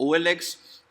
OLX,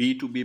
B2B,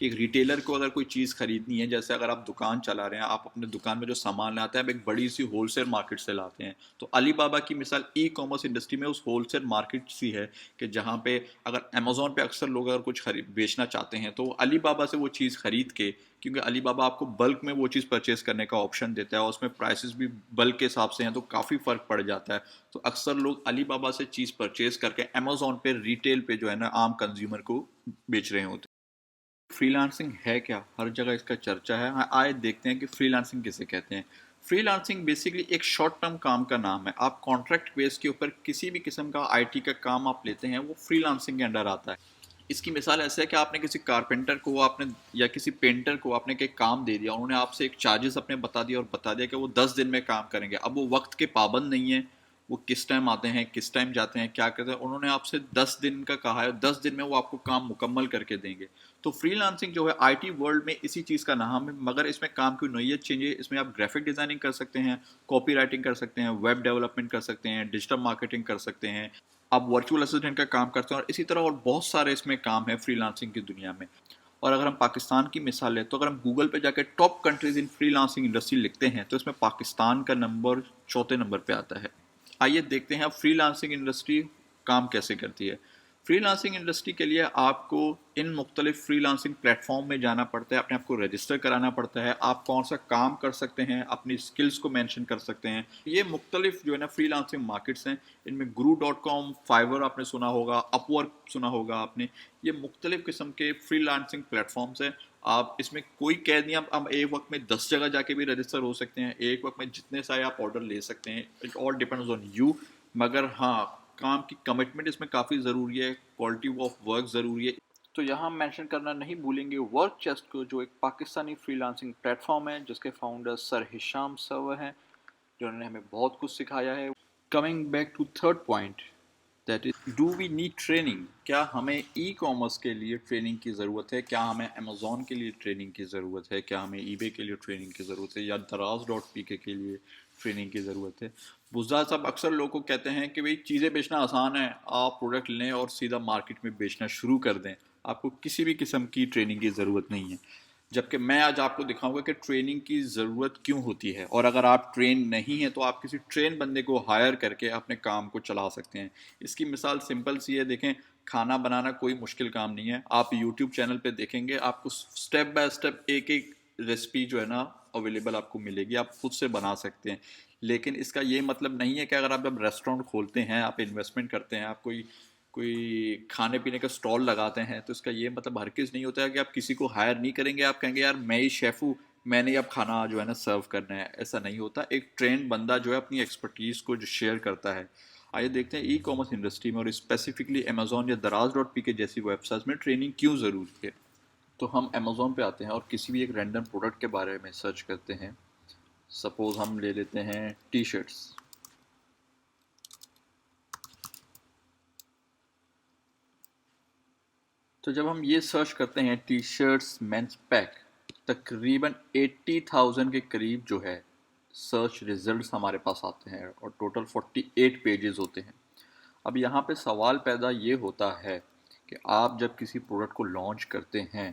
کہ ایک retailer کو اگر کوئی چیز خریدنی ہے، جیسے اگر آپ دکان چلا رہے ہیں، آپ اپنے دکان میں جو سامان لاتے ہیں آپ ایک بڑی سی ہول سیل مارکیٹ سے لاتے ہیں، تو علی بابا کی مثال ای کامرس انڈسٹری میں اس ہول سیل مارکیٹ سی ہے کہ جہاں پہ اگر امیزون پہ اکثر لوگ اگر کچھ بیچنا چاہتے ہیں تو علی بابا سے وہ چیز خرید کے، کیونکہ علی بابا آپ کو بلک میں وہ چیز پرچیز کرنے کا آپشن دیتا ہے اور اس میں پرائسز بھی بلک کے حساب سے ہیں تو کافی فرق پڑ جاتا ہے، تو اکثر لوگ علی بابا سے چیز پرچیز کر کے امیزون پہ ریٹیل پہ جو ہے نا عام کنزیومر کو بیچ رہے ہوتے ہیں۔ فری لانسنگ ہے کیا؟ ہر جگہ اس کا چرچا ہے، آئے دیکھتے ہیں کہ فری لانسنگ کسے کہتے ہیں۔ فری لانسنگ بیسیکلی ایک شارٹ ٹرم کام کا نام ہے، آپ کانٹریکٹ بیس کے اوپر کسی بھی قسم کا آئی ٹی کا کام آپ لیتے ہیں وہ فری لانسنگ کے انڈر آتا ہے۔ اس کی مثال ایسے ہے کہ آپ نے کسی کارپینٹر کو آپ نے یا کسی پینٹر کو آپ نے ایک کام دے دیا، انہوں نے آپ سے ایک چارجز اپنے بتا دیا اور بتا دیا کہ وہ 10 دن میں کام کریں گے، اب وہ وقت کے پابند نہیں ہیں، وہ کس ٹائم آتے ہیں کس ٹائم جاتے ہیں کیا کرتے ہیں، انہوں نے آپ سے 10 دن کا کہا ہے، 10 دن میں وہ آپ کو کام مکمل کر کے دیں گے۔ تو فری لانسنگ جو ہے آئی ٹی ورلڈ میں اسی چیز کا نام ہے، مگر اس میں کام کی نوعیت چینج ہے، اس میں آپ گرافک ڈیزائننگ کر سکتے ہیں، کاپی رائٹنگ کر سکتے ہیں، ویب ڈیولپمنٹ کر سکتے ہیں، ڈیجیٹل مارکیٹنگ کر سکتے ہیں، آپ ورچوئل اسسٹنٹ کا کام کرتے ہیں، اور اسی طرح اور بہت سارے اس میں کام ہے فری لانسنگ کی دنیا میں۔ اور اگر ہم پاکستان کی مثال لیں تو اگر ہم گوگل پہ جا کے top countries in free lancing industry لکھتے ہیں تو اس میں پاکستان کا نمبر 4 نمبر پہ آتا ہے۔ آئیے دیکھتے ہیں اب فری لانسنگ انڈسٹری کام کیسے کرتی ہے۔ فری لانسنگ انڈسٹری کے لیے آپ کو ان مختلف فری لانسنگ پلیٹ فارم میں جانا پڑتا ہے، اپنے آپ کو رجسٹر کرانا پڑتا ہے، آپ کون سا کام کر سکتے ہیں، اپنی سکلز کو مینشن کر سکتے ہیں۔ یہ مختلف جو ہے نا فری لانسنگ مارکیٹس ہیں، ان میں guru.com، فائور آپ نے سنا ہوگا، اپ ورک سنا ہوگا آپ نے، یہ مختلف قسم کے فری لانسنگ پلیٹ فارمز ہیں۔ آپ اس میں کوئی قید نہیں، آپ ایک وقت میں 10 جگہ جا کے بھی رجسٹر ہو سکتے ہیں، ایک وقت میں جتنے سارے آپ آرڈر لے سکتے ہیں، it all depends on you, مگر ہاں کام کی کمٹمنٹ اس میں کافی ضروری ہے، کوالٹی آف ورک ضروری ہے۔ تو یہاں ہم مینشن کرنا نہیں بھولیں گے ورک چیسٹ کو، جو ایک Pakistani free lancing plate form ہے جس کے فاؤنڈر سر ہشام سرور ہیں، جنہوں نے ہمیں بہت کچھ سکھایا ہے۔ Coming back to third point, that is do we need training? کیا ہمیں ای کامرس کے لیے ٹریننگ کی ضرورت ہے؟ کیا ہمیں امیزون کے لیے ٹریننگ کی ضرورت ہے؟ کیا ہمیں ای بے کے لیے ٹریننگ کی ضرورت ہے، یا دراز.pk کے لیے ٹریننگ کی ضرورت ہے؟ بزدار صاحب اکثر لوگوں کو کہتے ہیں کہ بھئی چیزیں بیچنا آسان ہے، آپ پروڈکٹ لیں اور سیدھا مارکیٹ میں بیچنا شروع کر دیں، آپ کو کسی بھی قسم کی ٹریننگ کی ضرورت نہیں ہے۔ جبکہ میں آج آپ کو دکھاؤں گا کہ ٹریننگ کی ضرورت کیوں ہوتی ہے، اور اگر آپ ٹرین نہیں ہیں تو آپ کسی ٹرین بندے کو ہائر کر کے اپنے کام کو چلا سکتے ہیں۔ اس کی مثال سمپل سی ہے، دیکھیں کھانا بنانا کوئی مشکل کام نہیں ہے، آپ یوٹیوب چینل پہ دیکھیں گے آپ کو سٹیپ بائی سٹیپ ایک ایک ریسپی جو ہے نا اویلیبل آپ کو ملے گی، آپ خود سے بنا سکتے ہیں۔ لیکن اس کا یہ مطلب نہیں ہے کہ اگر آپ جب ریسٹورینٹ کھولتے ہیں، آپ انویسٹمنٹ کرتے ہیں، آپ کوئی کھانے پینے کا سٹال لگاتے ہیں، تو اس کا یہ مطلب ہرگز نہیں ہوتا ہے کہ آپ کسی کو ہائر نہیں کریں گے، آپ کہیں گے یار میں ہی شیف ہوں، میں نے اب کھانا جو ہے نا سرو کرنا ہے، ایسا نہیں ہوتا۔ ایک ٹرینڈ بندہ جو ہے اپنی ایکسپرٹیز کو جو شیئر کرتا ہے۔ آئیے دیکھتے ہیں ای کامرس انڈسٹری میں اور اسپیسیفکلی امیزون یا دراز.pk جیسی ویب سائٹس میں ٹریننگ کیوں ضروری ہے۔ تو ہم امیزون پہ آتے ہیں اور کسی بھی ایک رینڈم پروڈکٹ کے بارے میں سرچ کرتے ہیں، سپوز ہم لے لیتے ہیں ٹی شرٹس۔ تو جب ہم یہ سرچ کرتے ہیں ٹی شرٹس مینس پیک، تقریباً 80,000 کے قریب جو ہے سرچ ریزلٹس ہمارے پاس آتے ہیں، اور ٹوٹل 48 پیجز ہوتے ہیں۔ اب یہاں پہ سوال پیدا یہ ہوتا ہے کہ آپ جب کسی پروڈکٹ کو لانچ کرتے ہیں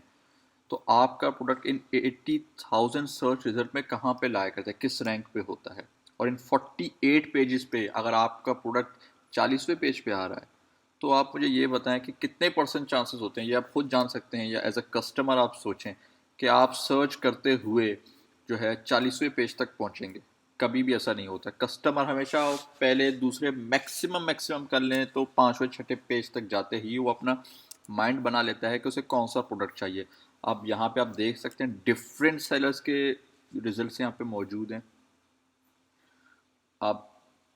تو آپ کا پروڈکٹ ان 80,000 سرچ ریزلٹ میں کہاں پہ لایا کرتا ہے، کس رینک پہ ہوتا ہے، اور ان 48 پیجز پہ اگر آپ کا پروڈکٹ 40ویں پیج پہ آ رہا ہے تو آپ مجھے یہ بتائیں کہ کتنے پرسنٹ چانسز ہوتے ہیں، یہ آپ خود جان سکتے ہیں، یا ایز اے کسٹمر آپ سوچیں کہ آپ سرچ کرتے ہوئے جو ہے 40ویں پیج تک پہنچیں گے؟ کبھی بھی ایسا نہیں ہوتا، کسٹمر ہمیشہ پہلے دوسرے میکسیمم کر لیں تو 5ویں 6 پیج تک جاتے ہی وہ اپنا مائنڈ بنا لیتا ہے کہ اسے کون سا پروڈکٹ چاہیے۔ اب یہاں پہ آپ دیکھ سکتے ہیں ڈفرینٹ سیلرز کے ریزلٹس یہاں پہ موجود ہیں، اب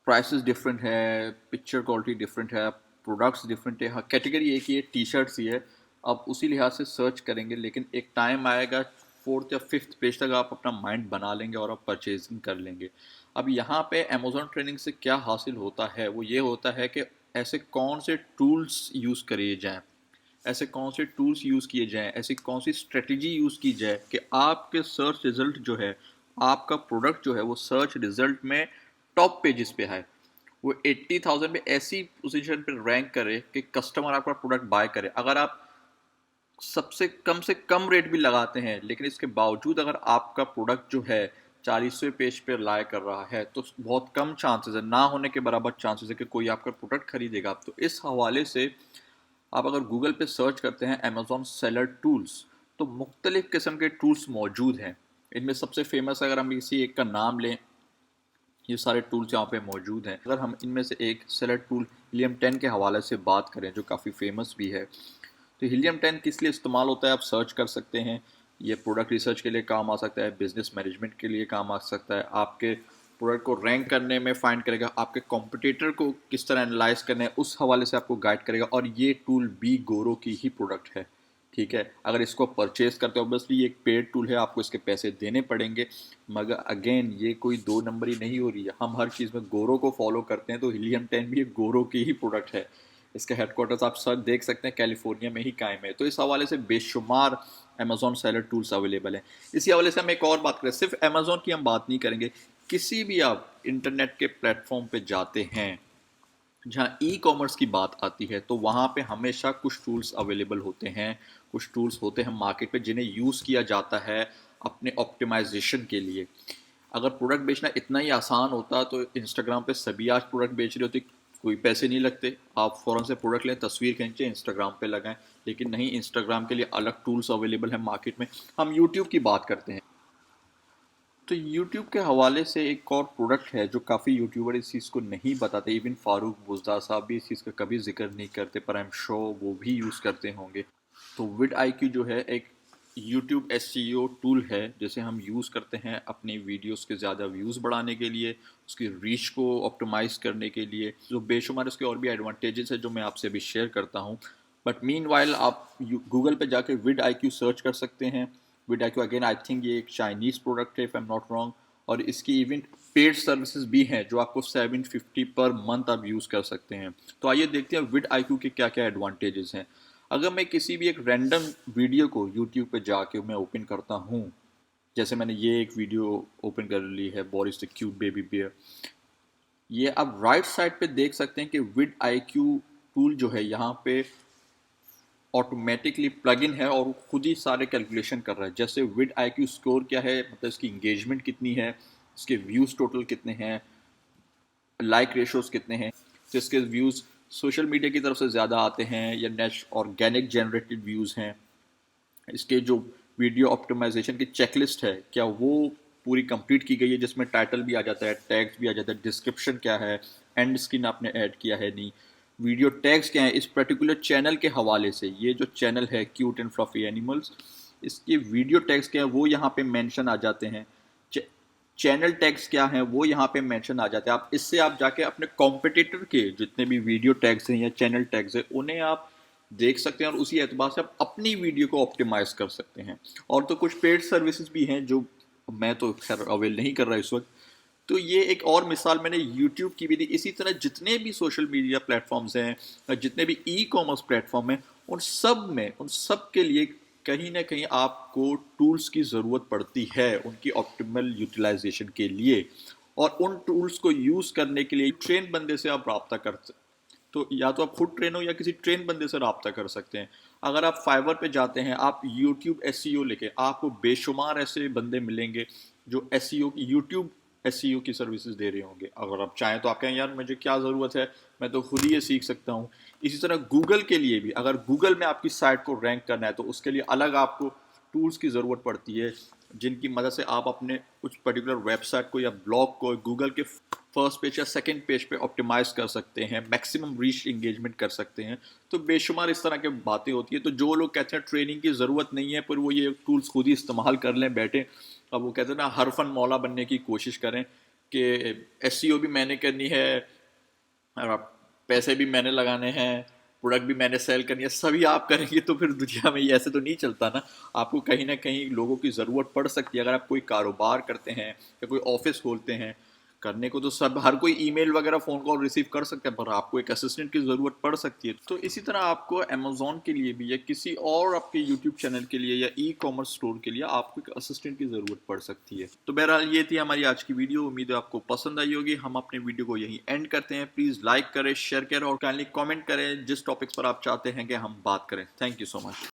پرائسز ڈفرینٹ ہے، پکچر کوالٹی ڈفرینٹ ہے، پروڈکٹس ڈفرینٹ ہے، ہاں کیٹیگری ایک ہی ہے، ٹی شرٹس ہی ہے، آپ اسی لحاظ سے سرچ کریں گے، لیکن ایک ٹائم آئے گا 4تھ یا 5تھ پیج تک آپ اپنا مائنڈ بنا لیں گے اور آپ پرچیزنگ کر لیں گے۔ اب یہاں پہ امیزون ٹریننگ سے کیا حاصل ہوتا ہے، وہ یہ ہوتا ہے کہ ایسے کون سے ٹولز یوز کریے جائیں، ایسے کون سے ٹولز یوز کیے جائیں، ایسی کون سی اسٹریٹجی یوز کی جائے کہ آپ کے سرچ ریزلٹ جو ہے، آپ کا پروڈکٹ جو ہے وہ سرچ ریزلٹ میں ٹاپ پیجز پہ ہے، وہ 80,000 میں ایسی پوزیشن پہ رینک کرے کہ کسٹمر آپ کا پروڈکٹ بائی کرے۔ اگر آپ سب سے کم ریٹ بھی لگاتے ہیں، لیکن اس کے باوجود اگر آپ کا پروڈکٹ جو ہے 40ویں پیج پہ لائے کر رہا ہے تو بہت کم چانسز ہے، نہ ہونے کے برابر چانسز ہے کہ کوئی آپ کا پروڈکٹ خریدے گا. تو اس حوالے سے آپ اگر گوگل پہ سرچ کرتے ہیں امیزون سیلر ٹولز تو مختلف قسم کے ٹولز موجود ہیں. ان میں سب سے فیمس اگر ہم کسی ایک کا نام لیں، یہ سارے ٹولز یہاں پہ موجود ہیں. اگر ہم ان میں سے ایک سیلر ٹول ہیلیم 10 کے حوالے سے بات کریں جو کافی فیمس بھی ہے، تو ہیلیم 10 کس لیے استعمال ہوتا ہے آپ سرچ کر سکتے ہیں. یہ پروڈکٹ ریسرچ کے لیے کام آ سکتا ہے، بزنس مینجمنٹ کے لیے کام آ سکتا ہے، آپ کے پروڈکٹ کو رینک کرنے میں فائنڈ کرے گا، آپ کے کمپٹیٹر کو کس طرح انالائز کرنا ہے اس حوالے سے آپ کو گائڈ کرے گا. اور یہ ٹول بی گورو کی ہی پروڈکٹ ہے، ٹھیک ہے. اگر اس کو پرچیز کرتے ہو بس یہ ایک پیڈ ٹول ہے، آپ کو اس کے پیسے دینے پڑیں گے، مگر اگین یہ کوئی دو نمبری نہیں ہو رہی ہے. ہم ہر چیز میں گورو کو فالو کرتے ہیں، تو ہیلیم 10 بھی ایک گورو کی ہی پروڈکٹ ہے. اس کا ہیڈ کوارٹرز آپ سر دیکھ سکتے ہیں کیلیفورنیا میں ہی قائم ہے. تو اس حوالے سے بے شمار امیزون سیلر ٹولز اویلیبل ہیں. اسی حوالے سے ہم ایک اور بات کریں، صرف امیزون کی ہم بات نہیں کریں گے، کسی بھی آپ انٹرنیٹ کے پلیٹ فارم پہ جاتے ہیں جہاں ای کامرس کی بات آتی ہے تو وہاں پہ ہمیشہ کچھ ٹولز اویلیبل ہوتے ہیں، کچھ ٹولز ہوتے ہیں مارکیٹ پہ جنہیں یوز کیا جاتا ہے اپنے آپٹیمائزیشن کے لیے. اگر پروڈکٹ بیچنا اتنا ہی آسان ہوتا تو انسٹاگرام پہ سبھی آج پروڈکٹ بیچ رہے ہوتے، کوئی پیسے نہیں لگتے، آپ فوراً سے پروڈکٹ لیں، تصویر کھینچیں، انسٹاگرام پہ لگائیں. لیکن نہیں، انسٹاگرام کے لیے الگ ٹولز اویلیبل ہیں مارکیٹ میں. ہم یوٹیوب کی بات کرتے ہیں تو یوٹیوب کے حوالے سے ایک اور پروڈکٹ ہے جو کافی یوٹیوبر اس چیز کو نہیں بتاتے، ایون فاروق بزدار صاحب بھی اس چیز کا کبھی ذکر نہیں کرتے، پر ایم شو وہ بھی یوز کرتے ہوں گے. تو وڈ آئی کیو جو ہے ایک یوٹیوب ایس سی او ٹول ہے جسے ہم یوز کرتے ہیں اپنی ویڈیوز کے زیادہ ویوز بڑھانے کے لیے، اس کی ریچ کو آپٹیمائز کرنے کے لیے. جو بے شمار اس کے اور بھی ایڈوانٹیجز ہیں جو میں آپ سے بھی شیئر کرتا ہوں. بٹ مین وائل آپ گوگل پہ جا کے وڈ آئی کیو سرچ کر سکتے ہیں. With I Q again I think یہ ایک چائنیز پروڈکٹ ہے اف ایم ناٹ رانگ، اور اس کی ایون پیڈ سروسز بھی ہیں جو آپ کو 750 پر منتھ آپ یوز کر سکتے ہیں. تو آئیے دیکھتے ہیں وڈ آئی کیو کے کیا کیا ایڈوانٹیجز ہیں. اگر میں کسی بھی ایک رینڈم ویڈیو کو یوٹیوب پہ جا کے میں اوپن کرتا ہوں، جیسے میں نے یہ ایک ویڈیو اوپن کر لی ہے، بورس دی کیوٹ بیبی بیئر، یہ آپ رائٹ سائڈ پہ دیکھ سکتے ہیں کہ وڈ آئی کیو ٹول جو ہے یہاں پہ آٹومیٹکلی پلگ ان ہے اور خود ہی سارے کیلکولیشن کر رہا ہے. جیسے وڈ آئی کیو اسکور کیا ہے، مطلب اس کی انگیجمنٹ کتنی ہے، اس کے ویوز ٹوٹل کتنے ہیں، لائک ریشوز کتنے ہیں، تو اس کے ویوز سوشل میڈیا کی طرف سے زیادہ آتے ہیں یا نیچ آرگینک جنریٹڈ ویوز ہیں. اس کے جو ویڈیو آپٹیمائزیشن کی چیک لسٹ ہے کیا وہ پوری کمپلیٹ کی گئی ہے، جس میں ٹائٹل بھی آ جاتا ہے، ٹیگز بھی آ جاتا ہے، ڈسکرپشن کیا ہے، اینڈ اسکرین آپ نے ایڈ کیا ہے نہیں، ویڈیو ٹیگز کیا ہیں اس پرٹیکولر چینل کے حوالے سے. یہ جو چینل ہے کیوٹ اینڈ فلفی اینیملز، اس کے ویڈیو ٹیگز کیا ہیں وہ یہاں پہ مینشن آ جاتے ہیں، چینل ٹیگز کیا ہیں وہ یہاں پہ مینشن آ جاتے ہیں. آپ اس سے آپ جا کے اپنے کمپٹیٹر کے جتنے بھی ویڈیو ٹیگز ہیں یا چینل ٹیگز ہیں انہیں آپ دیکھ سکتے ہیں اور اسی اعتبار سے آپ اپنی ویڈیو کو آپٹیمائز کر سکتے ہیں. اور تو کچھ پیڈ سروسز بھی ہیں جو میں تو خیر اویل نہیں کر رہا اس وقت. تو یہ ایک اور مثال میں نے یوٹیوب کی بھی دی. اسی طرح جتنے بھی سوشل میڈیا پلیٹ فارمز ہیں، جتنے بھی ای کامرس پلیٹ فارم ہیں، ان سب کے لیے کہیں نہ کہیں آپ کو ٹولز کی ضرورت پڑتی ہے ان کی آپٹیمل یوٹیلائزیشن کے لیے. اور ان ٹولز کو یوز کرنے کے لیے ٹرین بندے سے آپ رابطہ کر سکتے، تو یا تو آپ خود ٹرین ہو یا کسی ٹرین بندے سے رابطہ کر سکتے ہیں. اگر آپ فائبر پہ جاتے ہیں، آپ یوٹیوب ایس سی او لکھیں، آپ کو بے شمار ایسے بندے ملیں گے جو ایس سی او کی یوٹیوب ایس سی او کی سروسز دے رہے ہوں گے. اگر آپ چاہیں تو آپ کہیں یار مجھے کیا ضرورت ہے، میں تو خود ہی یہ سیکھ سکتا ہوں. اسی طرح گوگل کے لیے بھی اگر گوگل میں آپ کی سائٹ کو رینک کرنا ہے تو اس کے لیے الگ آپ کو ٹولز کی ضرورت پڑتی ہے جن کی مدد سے آپ اپنے کچھ پرٹیکولر ویب سائٹ کو یا بلاگ کو گوگل کے فرسٹ پیج یا سیکنڈ پیج پہ آپٹیمائز کر سکتے ہیں، میکسیمم ریچ انگیجمنٹ کر سکتے ہیں. تو بے شمار اس طرح کی باتیں ہوتی ہیں. تو جو لوگ کہتے ہیں ٹریننگ کی ضرورت نہیں ہے پر وہ یہ ٹولز خود ہی استعمال کر لیں بیٹھے، اب وہ کہتے ہیں نا ہر فن مولا بننے کی کوشش کریں کہ ایس سی او بھی میں نے کرنی ہے اور پیسے بھی میں نے لگانے ہیں، پروڈکٹ بھی میں نے سیل کرنی ہے، سبھی آپ کریں گے تو پھر دنیا میں یہ ایسے تو نہیں چلتا نا. آپ کو کہیں نہ کہیں لوگوں کی ضرورت پڑ سکتی ہے. اگر آپ کوئی کاروبار کرتے ہیں یا کوئی آفس کھولتے ہیں، کرنے کو تو سب ہر کوئی ای میل وغیرہ فون کال ریسیو کر سکتا ہے، پر آپ کو ایک اسسٹنٹ کی ضرورت پڑ سکتی ہے. تو اسی طرح آپ کو امیزون کے لیے بھی یا کسی اور آپ کے یوٹیوب چینل کے لیے یا ای کامرس اسٹور کے لیے آپ کو ایک اسسٹنٹ کی ضرورت پڑ سکتی ہے. تو بہرحال یہ تھی ہماری آج کی ویڈیو، امید ہے آپ کو پسند آئی ہوگی. ہم اپنے ویڈیو کو یہیں اینڈ کرتے ہیں. پلیز لائک کریں، شیئر کریں اور کائنڈلی کامنٹ کریں جس ٹاپکس پر آپ چاہتے ہیں کہ ہم بات کریں. Thank you so much.